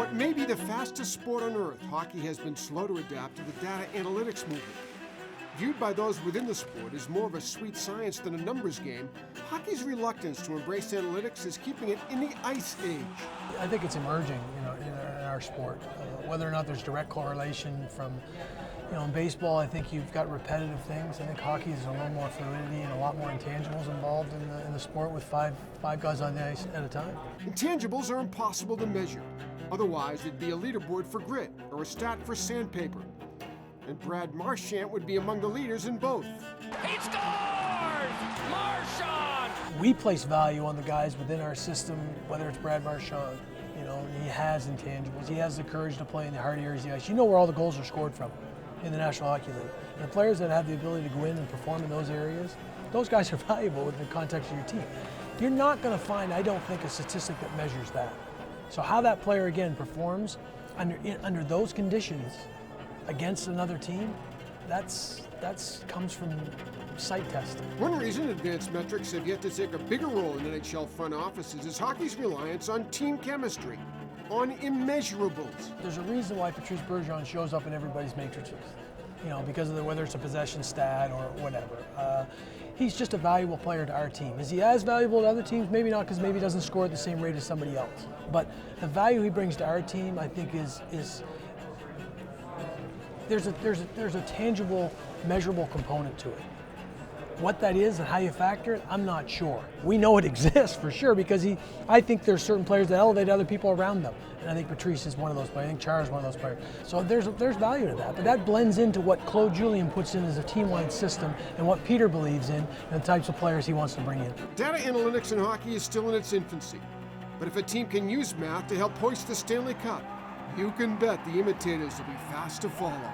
what may be the fastest sport on earth, hockey has been slow to adapt to the data analytics movement. Viewed by those within the sport as more of a sweet science than a numbers game, hockey's reluctance to embrace analytics is keeping it in the ice age. I think it's emerging, in our sport. Whether or not there's direct correlation from, in baseball, I think you've got repetitive things. I think hockey is a little more fluidity and a lot more intangibles involved in the sport with five guys on the ice at a time. Intangibles are impossible to measure. Otherwise, it'd be a leaderboard for grit or a stat for sandpaper. And Brad Marchand would be among the leaders in both. He scores! Marchand! We place value on the guys within our system, whether it's Brad Marchand. He has intangibles. He has the courage to play in the hard areas of the ice. You know where all the goals are scored from in the National Hockey League. And the players that have the ability to go in and perform in those areas, those guys are valuable within the context of your team. You're not going to find, I don't think, a statistic that measures that. So how that player, again, performs under those conditions against another team, that's comes from sight testing. One reason advanced metrics have yet to take a bigger role in NHL front offices is hockey's reliance on team chemistry, on immeasurables. There's a reason why Patrice Bergeron shows up in everybody's matrices, because of whether it's a possession stat or whatever. He's just a valuable player to our team. Is he as valuable to other teams? Maybe not, because maybe he doesn't score at the same rate as somebody else. But the value he brings to our team, I think, is there's a tangible, measurable component to it. What that is and how you factor it, I'm not sure. We know it exists for sure because I think there's certain players that elevate other people around them. And I think Patrice is one of those players. I think Chara is one of those players. So there's value to that. But that blends into what Claude Julien puts in as a team-wide system and what Peter believes in and the types of players he wants to bring in. Data analytics in hockey is still in its infancy. But if a team can use math to help hoist the Stanley Cup, you can bet the imitators will be fast to follow.